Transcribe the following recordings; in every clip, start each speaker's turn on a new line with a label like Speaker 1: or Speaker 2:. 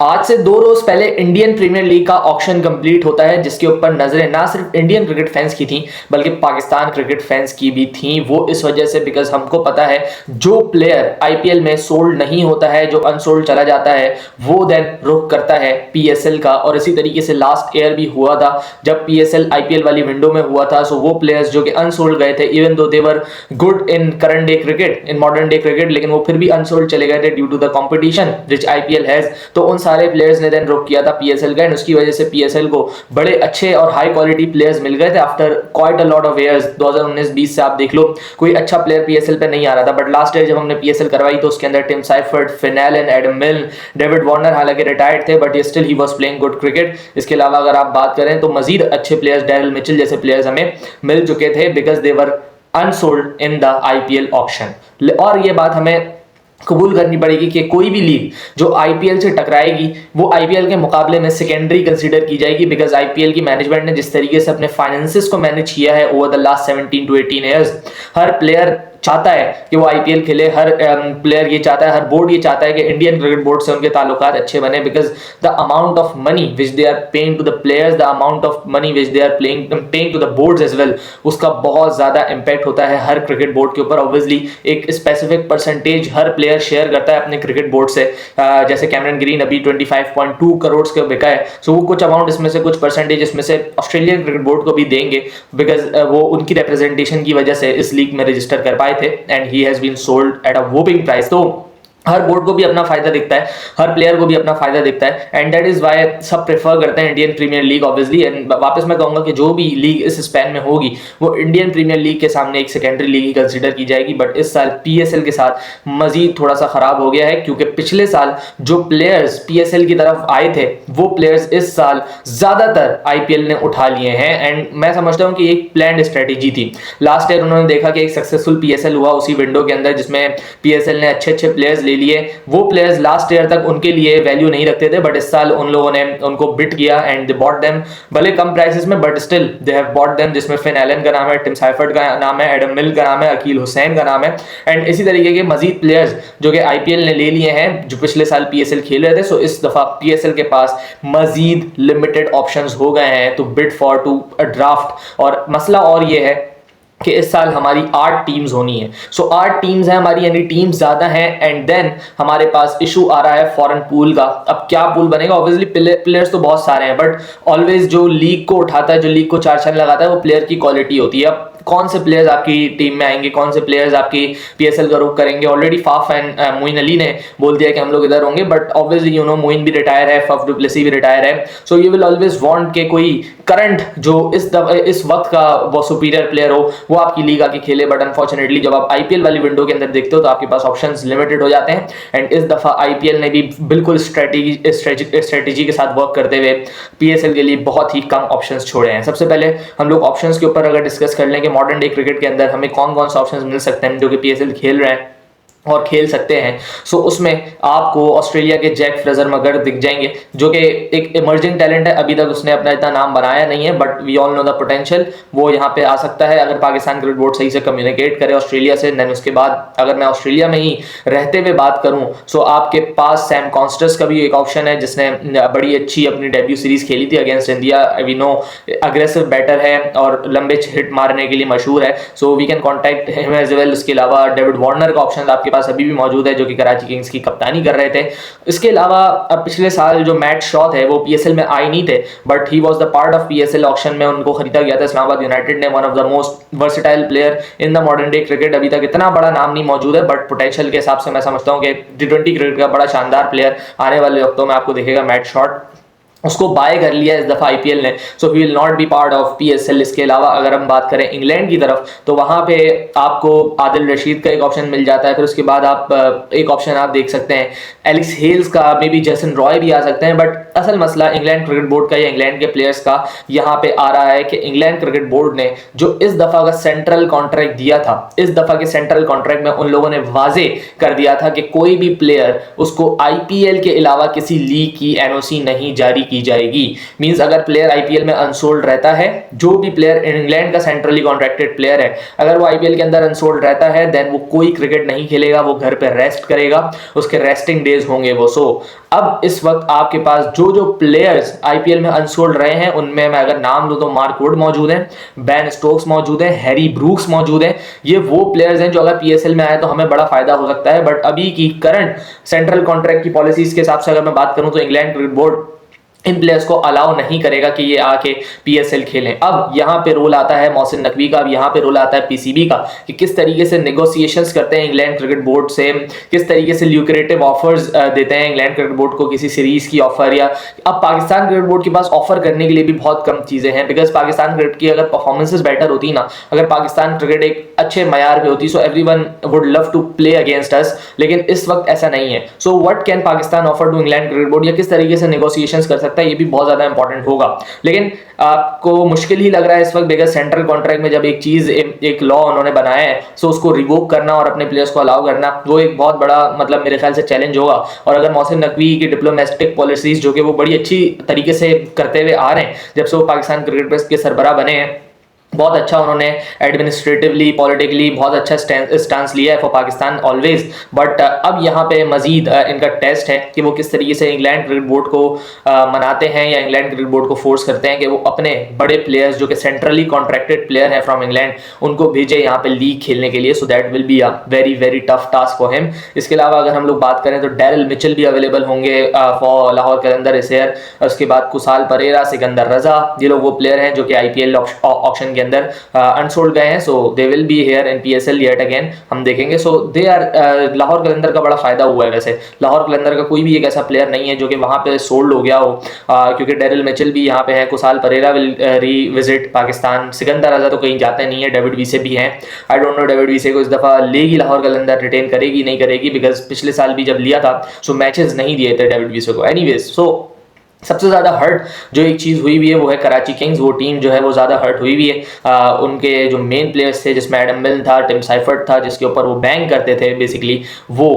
Speaker 1: आज से 2 रोज पहले इंडियन प्रीमियर लीग का ऑक्शन कंप्लीट होता है, जिसके ऊपर नजरें ना सिर्फ इंडियन क्रिकेट फैंस की थी बल्कि पाकिस्तान क्रिकेट फैंस की भी थी। वो इस वजह से बिकॉज हमको पता है जो प्लेयर आईपीएल में सोल्ड नहीं होता है, जो अनसोल्ड चला जाता है, वो देन रुख करता है पीएसएल का। और इसी तरीके से लास्ट ईयर भी हुआ था जब पीएसएल आईपीएल वाली विंडो में हुआ था। सो वो प्लेयर्स जो कि अनसोल्ड गए थे, even though they were good in current day cricket, in modern day cricket, लेकिन वो फिर भी अनसोल्ड चले गए थे due to the competition which IPL has. तो उन सारे प्लेयर्स ने देन रुक किया था पीएसएल का, एंड उसकी वजह से पीएसएल को बड़े अच्छे और हाई क्वालिटी प्लेयर्स मिल गए थे after quite a lot of years. 2019-20 से आप देख लो कोई अच्छा प्लेयर पीएसएल पे नहीं आ रहा था, बट लास्ट ईयर जब हमने पीएसएल करवाई तो उसके अंदर Tim Seifert, Finn Allen, Adam Milne, David Warner हालांकि रिटायर्ड थे but still he was playing good cricket. इसके अलावा अगर आप बात करें तो मजीद अच्छे प्लेयर्स, डैरिल मिचेल जैसे प्लेयर्स हमें मिल चुके थे because they were unsold in the IPL auction. और ये बात हमें कबूल करनी पड़ेगी कि कोई भी लीग जो आईपीएल से टकराएगी वो आईपीएल के मुकाबले में सेकेंडरी कंसीडर की जाएगी, बिकॉज आईपीएल की मैनेजमेंट ने जिस तरीके से अपने फाइनेंसेस को मैनेज किया है over the last 17 to 18 years, her player चाहता है कि वो आईपीएल खेले, हर प्लेयर ये चाहता है, हर बोर्ड ये चाहता है कि इंडियन क्रिकेट बोर्ड से उनके ताल्लुकात अच्छे बने, because the amount of money which they are paying to the players, the amount of money which they are paying to the boards as well, उसका बहुत ज्यादा इंपैक्ट होता है हर क्रिकेट बोर्ड के ऊपर। ऑब्वियसली एक स्पेसिफिक परसेंटेज हर player share करता है अपने क्रिकेट बोर्ड से, जैसे कैमरन ग्रीन अभी 25.2 करोड़ के बिका है, सो वो कुछ अमाउंट इसमें से, कुछ परसेंटेज इसमें से ऑस्ट्रेलियन क्रिकेट बोर्ड को भी देंगे, बिकॉज वो उनकी रिप्रेजेंटेशन की वजह से इस लीग में रजिस्टर कर पाए थे and he has been sold at a whopping price. तो हर बोर्ड को भी अपना फायदा दिखता है, हर प्लेयर को भी अपना फायदा दिखता है, एंड दैट इज व्हाई सब प्रेफर करते हैं Indian Premier League obviously. And वापस मैं कहूंगा कि जो भी लीग इस स्पैन में होगी वो इंडियन प्रीमियर लीग के सामने एक सेकेंडरी लीग ही कंसीडर की जाएगी। बट इस साल पीएसएल के साथ मजीद थोड़ा सा खराब हो गया है, क्योंकि पिछले साल जो प्लेयर्स पीएसएल की तरफ आए थे वो प्लेयर्स इस साल ज्यादातर आईपीएल ने उठा लिए हैं, एंड मैं समझता हूं कि एक प्लान्ड स्ट्रेटेजी थी। लास्ट ईयर उन्होंने देखा कि एक सक्सेसफुल पीएसएल हुआ उसी विंडो के अंदर जिसमें पीएसएल ने अच्छे अच्छे प्लेयर्स ले लिए। वो प्लेयर्स लास्ट ईयर तक उनके लिए वैल्यू नहीं रखते थे, बट इस साल उन लोगों ने उनको बिट किया एंड दे बॉट देम, भले कम प्राइसेस में but still they have bought them, जिसमें फिन एलन का नाम है, टिम साइफर्ट का नाम है, एडम मिल का नाम है, अकील हुसैन का नाम है, एंड इसी तरीके के मजीद प्लेयर्स जो कि आईपीएल ने ले लिए हैं जो पिछले साल पीएसएल खेल रहे थे। सो इस दफा पीएसएल के पास मजीद लिमिटेड ऑप्शंस हो गए हैं to bid for to draft. और मसला और ये है कि इस साल हमारी 8 टीम्स होनी है। सो 8 टीम्स हैं हमारी, यानी टीम्स ज्यादा हैं, एंड देन हमारे पास इशू आ रहा है फॉरेन पूल का। अब क्या पूल बनेगा? ऑब्वियसली प्लेयर्स तो बहुत सारे हैं, बट ऑलवेज जो लीग को उठाता है, जो लीग को 4 चांद लगाता है, वो प्लेयर की क्वालिटी होती है। अब कौन से प्लेयर्स आपकी टीम में आएंगे, कौन से प्लेयर्स आपकी पीएसएल का रुख करेंगे? Already Faf and Moeen Ali ने बोल दिया कि हम लोग इधर होंगे, but obviously you know Moeen भी रिटायर है, फफ डु प्लेसी भी रिटायर है, so you will always want के कोई करंट जो इस वक्त का वो सुपीरियर प्लेयर हो वो आपकी लीग आके खेले। बट अनफॉर्चुनेटली जब आप आईपीएल वाली विंडो के अंदर देखते हो तो आपके पास ऑप्शंस लिमिटेड हो जाते हैं, एंड इस दफा आईपीएल ने भी बिल्कुल स्ट्रेटेजी के साथ वर्क करते हुए पीएसएल के लिए बहुत ही कम ऑप्शंस छोड़े हैं। सबसे पहले हम लोग ऑप्शंस के ऊपर अगर डिस्कस कर लें कि मॉडर्न डे क्रिकेट के अंदर हमें कौन कौन से ऑप्शंस मिल सकते हैं जो कि पीएसएल खेल रहे हैं और खेल सकते हैं। सो उसमें आपको ऑस्ट्रेलिया के जैक फ्रेजर मगर दिख जाएंगे, जो कि एक इमर्जिंग टैलेंट है, अभी तक उसने अपना इतना नाम बनाया नहीं है, but we all know the potential. वो यहाँ पे आ सकता है अगर पाकिस्तान क्रिकेट बोर्ड सही से कम्युनिकेट करे ऑस्ट्रेलिया से। देन उसके बाद अगर मैं ऑस्ट्रेलिया में ही रहते हुए बात करूँ, सो आपके पास सैम कॉन्स्टस का भी एक ऑप्शन है, जिसने बड़ी अच्छी अपनी डेब्यू सीरीज खेली थी against India. We know aggressive batter है और लंबे हिट मारने के लिए मशहूर है, so we can contact him as well. उसके अलावा डेविड वार्नर का ऑप्शन आपके पास अभी भी मौजूद है, जो कि कराची किंग्स की कप्तानी कर रहे थे। इसके अलावा अब पिछले साल जो मैट शॉ है वो पीएसएल में आए नहीं थे, but he was the part of PSL auction में, उनको खरीदा गया था इस्लामाबाद यूनाइटेड ने। One of the most versatile player in the modern day cricket. अभी तक इतना बड़ा नाम नहीं मौजूद है, बट पोटेंशियल के हिसाब से मैं समझता हूं कि टी20 क्रिकेट का बड़ा शानदार प्लेयर आने वाले वक्तों में आपको दिखेगा। मैट शॉट उसको बाय कर लिया इस दफा आईपीएल ने, so he will not be part of PSL. इसके अलावा अगर हम बात करें इंग्लैंड की तरफ, तो वहां पे आपको आदिल रशीद का एक ऑप्शन मिल जाता है। फिर उसके बाद आप एक ऑप्शन आप देख सकते हैं एलेक्स हेल्स का, मे बी जैसन रॉय भी आ सकते हैं। बट असल मसला इंग्लैंड क्रिकेट बोर्ड का या इंग्लैंड के प्लेयर्स का यहाँ पे आ रहा है कि इंग्लैंड क्रिकेट बोर्ड ने जो इस दफा का सेंट्रल कॉन्ट्रैक्ट दिया था, इस दफा के सेंट्रल कॉन्ट्रैक्ट में उन लोगों ने वाजे कर दिया था कि कोई भी प्लेयर उसको आईपीएल के अलावा किसी लीग की एनओसी नहीं जारी की जाएगी। मींस अगर प्लेयर आईपीएल में अनसोल्ड रहता है, जो भी प्लेयर इंग्लैंड का सेंट्रली कॉन्ट्रैक्टेड प्लेयर है, अगर वो आईपीएल के अंदर अनसोल्ड रहता है देन वो कोई क्रिकेट नहीं खेलेगा, वो घर पे रेस्ट करेगा, उसके रेस्टिंग डेज होंगे वो। सो अब इस वक्त आपके पास जो जो प्लेयर्स आईपीएल में अनसोल्ड रहे हैं उनमें मैं अगर नाम लूं तो मार्क वुड मौजूद हैं, बेन स्टोक्स मौजूद हैं, हैरी ब्रूक्स मौजूद हैं। ये वो प्लेयर्स हैं जो अगर पीएसएल में आए तो हमें बड़ा फायदा हो सकता है। बट अभी की करंट सेंट्रल कॉन्ट्रैक्ट की पॉलिसीज के हिसाब से अगर मैं बात करूं तो इंग्लैंड क्रिकेट बोर्ड इन प्लेयर्स को अलाउ नहीं करेगा कि ये आके पीएसएल खेलें। अब यहाँ पे रोल आता है मोहसिन नकवी का, अब यहाँ पे रोल आता है पीसीबी का कि किस तरीके से नेगोशिएशंस करते हैं इंग्लैंड क्रिकेट बोर्ड से, किस तरीके से ल्यूक्रेटिव ऑफर्स देते हैं इंग्लैंड क्रिकेट बोर्ड को किसी सीरीज की ऑफर। या अब पाकिस्तान क्रिकेट बोर्ड के पास ऑफर करने के लिए भी बहुत कम चीजें हैं, बिकॉज पाकिस्तान क्रिकेट की अगर परफॉर्मेंसेस बेटर होती ना, अगर पाकिस्तान क्रिकेट एक अच्छे मयार पे होती, so everyone would love to play against us, लेकिन इस वक्त ऐसा नहीं है। So what can Pakistan offer to England Cricket Board, या किस तरीके से नेगोशिएशंस कर सकता है, ये भी बहुत ज्यादा इंपॉर्टेंट होगा। लेकिन आपको मुश्किल ही लग रहा है इस वक्त, बिकॉज सेंट्रल कॉन्ट्रैक्ट में जब एक चीज एक लॉ उन्होंने बनाया है, सो उसको रिवोक करना और अपने प्लेयर्स को अलाउ करना वो एक बहुत बड़ा मतलब मेरे ख्याल से चैलेंज होगा। और अगर मोहसिन नकवी की डिप्लोमेटिक पॉलिसीज जो कि वो बड़ी अच्छी तरीके से करते हुए आ रहे हैं जब से वो पाकिस्तान क्रिकेट बोर्ड के सरबराह बने हैं, बहुत अच्छा उन्होंने एडमिनिस्ट्रेटिवली पॉलिटिकली बहुत अच्छा स्टांस लिया है फॉर पाकिस्तान ऑलवेज। बट अब यहाँ पे मजीद इनका टेस्ट है कि वो किस तरीके से इंग्लैंड क्रिकेट बोर्ड को मनाते हैं या इंग्लैंड क्रिकेट बोर्ड को फोर्स करते हैं कि वो अपने बड़े प्लेयर्स जो कि सेंट्रली कॉन्ट्रैक्टेड प्लेयर हैं फ्रॉम इंग्लैंड उनको भेजे यहाँ पे लीग खेलने के लिए। So that will be a very very tough task for him. इसके अलावा अगर हम लोग बात करें तो डैरिल मिचेल भी अवेलेबल होंगे फॉर लाहौर कलंदर इस ईयर। उसके बाद कुसाल परेरा, सिकंदर रजा, ये लोग वो प्लेयर हैं जो कि आईपीएल ऑक्शन के अंदर अनसोल्ड गए हैं। So they will be here in PSL yet again, हम देखेंगे। सो दे आर लाहौर कलंदर का बड़ा फायदा हुआ है। वैसे लाहौर कलंदर का कोई भी एक ऐसा प्लेयर नहीं है जो कि वहां पे सोल्ड हो गया हो, क्योंकि डैरिल मिचेल भी यहाँ पे है, कुसाल परेरा विल रीविजिट पाकिस्तान, सिकंदर रजा तो कहीं जाते नहीं है, डेविड वीसे भी हैं। आई डोंट नो डेविड वीसे को इस दफा लेगी लाहौर कलंदर, रिटेन करेगी नहीं करेगी, बिकॉज पिछले साल भी जब लिया था सो मैचेस नहीं दिए थे डेविड वीसे को। एनीवेज, सो सबसे ज़्यादा हर्ट जो एक चीज़ हुई हुई है वो है कराची किंग्स। वो टीम जो है वो ज़्यादा हर्ट हुई हुई है। उनके जो मेन प्लेयर्स थे जिसमें एडम मिल था, टिम साइफर्ट था, जिसके ऊपर वो बैंक करते थे बेसिकली, वो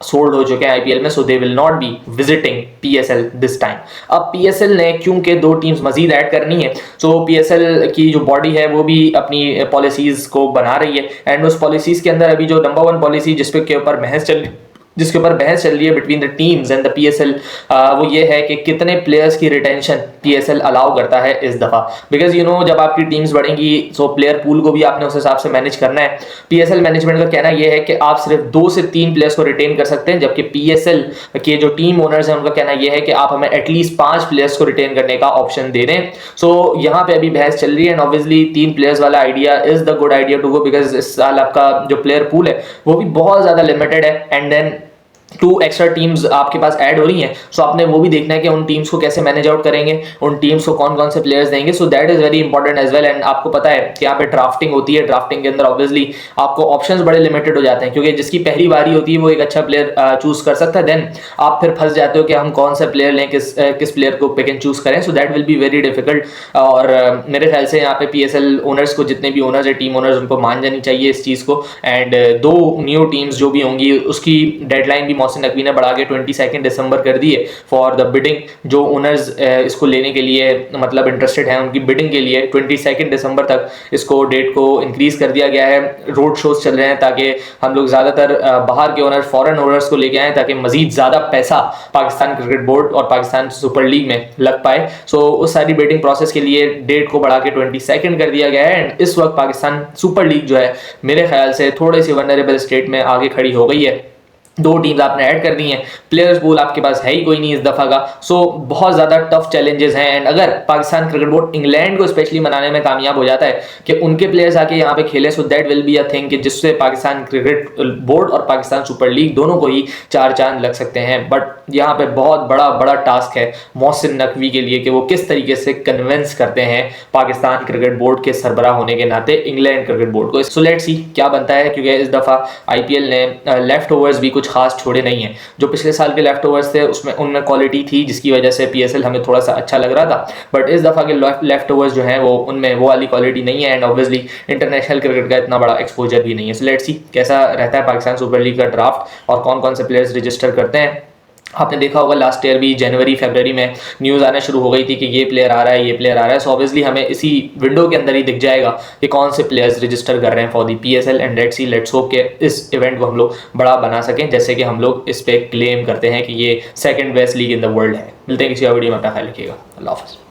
Speaker 1: सोल्ड हो चुके हैं आईपीएल में। So they will not be visiting PSL this time. अब पीएसएल ने क्योंकि 2 टीम्स मजीद ऐड करनी है, सो पीएसएल की जो बॉडी है वो भी अपनी पॉलिसीज को बना रही है। एंड उस पॉलिसीज के अंदर अभी जो नंबर 1 पॉलिसी जिसके ऊपर बहस चल रही है between the teams and the PSL, वो ये है कि कितने प्लेयर्स की रिटेंशन पीएसएल अलाउ करता है इस दफा। बिकॉज यू नो जब आपकी टीम्स बढ़ेंगी सो प्लेयर पूल को भी आपने उस हिसाब से मैनेज करना है। पीएसएल मैनेजमेंट का कहना यह है कि आप सिर्फ 2 से 3 प्लेयर्स को रिटेन कर सकते हैं, जबकि पीएसएल के जो टीम ओनर्स हैं उनका कहना यह है कि आप हमें एटलीस्ट 5 प्लेयर्स को रिटेन करने का ऑप्शन दे दें। सो यहाँ पे अभी बहस चल रही है एंड ऑब्वियसली 3 प्लेयर्स वाला idea is the good idea to go, because इस साल आपका जो प्लेयर पूल है वो भी बहुत ज्यादा लिमिटेड है एंड देन 2 एक्स्ट्रा टीम्स आपके पास ऐड हो रही हैं। सो आपने वो भी देखना है कि उन टीम्स को कैसे मैनेज आउट करेंगे, उन टीम्स को कौन कौन से प्लेयर्स देंगे। So that is very important as well. And आपको पता है कि यहाँ पे ड्राफ्टिंग होती है, ड्राफ्टिंग के अंदर ऑब्वियसली आपको ऑप्शंस बड़े लिमिटेड हो जाते हैं, क्योंकि जिसकी पहली बारी होती है वो एक अच्छा प्लेयर चूज कर सकता है, देन आप फिर फंस जाते हो कि हम कौन सा प्लेयर लें, किस प्लेयर को पिक एंड चूज करें। So that will be very difficult. और मेरे ख्याल से यहाँ पे पीएसएल ओनर्स को, जितने भी ओनर्स है, टीम ओनर्स, उनको मान जानी चाहिए इस चीज़ को। एंड 2 न्यू टीम्स जो भी होंगी उसकी डेडलाइन भी मोहसिन नकवी ने बढ़ा के 22 दिसंबर कर दी है फॉर द बिडिंग। जो ओनर्स इसको लेने के लिए मतलब इंटरेस्टेड हैं उनकी बिडिंग के लिए 22 दिसंबर तक इसको डेट को इंक्रीज कर दिया गया है। रोड शोज चल रहे हैं ताकि हम लोग ज़्यादातर बाहर के ओनर, फॉरेन ओनर्स को लेके आए ताकि मजीद ज़्यादा पैसा पाकिस्तान क्रिकेट बोर्ड और पाकिस्तान सुपर लीग में लग पाए। सो उस सारी बिडिंग प्रोसेस के लिए डेट को बढ़ा के 22 कर दिया गया है। एंड इस वक्त पाकिस्तान सुपर लीग जो है मेरे ख्याल से थोड़ी सी वनरेबल स्टेट में आगे खड़ी हो गई है। 2 टीम्स आपने ऐड कर दी हैं, प्लेयर्स पूल आपके पास है ही कोई नहीं इस दफा का। सो बहुत ज़्यादा टफ चैलेंजेस हैं। एंड अगर पाकिस्तान क्रिकेट बोर्ड इंग्लैंड को स्पेशली मनाने में कामयाब हो जाता है कि उनके प्लेयर्स आके यहाँ पे खेले, so that will be a thing कि जिससे पाकिस्तान क्रिकेट बोर्ड और पाकिस्तान सुपर लीग दोनों को ही 4 चांद लग सकते हैं। बट यहाँ पे बहुत बड़ा टास्क है मोहसिन नकवी के लिए कि वो किस तरीके से कन्विंस करते हैं पाकिस्तान क्रिकेट बोर्ड के सरबराह होने के नाते इंग्लैंड क्रिकेट बोर्ड को। सो लेट्स सी क्या बनता है, क्योंकि इस दफ़ा आईपीएल ने लेफ्ट ओवर्स भी कुछ खास छोड़े नहीं है। जो पिछले साल के लेफ्ट ओवर्स थे उसमें उनमें क्वालिटी थी जिसकी वजह से पीएसएल हमें थोड़ा सा अच्छा लग रहा था, बट इस दफ़ा के लेफ्ट ओवर्स जो हैं वो उनमें वो वाली क्वालिटी नहीं है। एंड ऑब्वियसली इंटरनेशनल क्रिकेट का इतना बड़ा एक्सपोजर भी नहीं है। सो लेट्स सी कैसा रहता है पाकिस्तान सुपर लीग का ड्राफ्ट और कौन कौन से प्लेयर्स रजिस्टर करते हैं। आपने देखा होगा लास्ट ईयर भी जनवरी फरवरी में न्यूज़ आना शुरू हो गई थी कि ये प्लेयर आ रहा है, ये प्लेयर आ रहा है। सो ऑब्वियसली हमें इसी विंडो के अंदर ही दिख जाएगा कि कौन से प्लेयर्स रजिस्टर कर रहे हैं for the PSL। And let's hope के इस इवेंट को हम लोग बड़ा बना सकें, जैसे कि हम लोग इस पे क्लेम करते हैं कि ये second best league in the world है। मिलते हैं किसी और वीडियो में, अपना ख्याल रखिएगा। अल्लाह हाफ़िज़।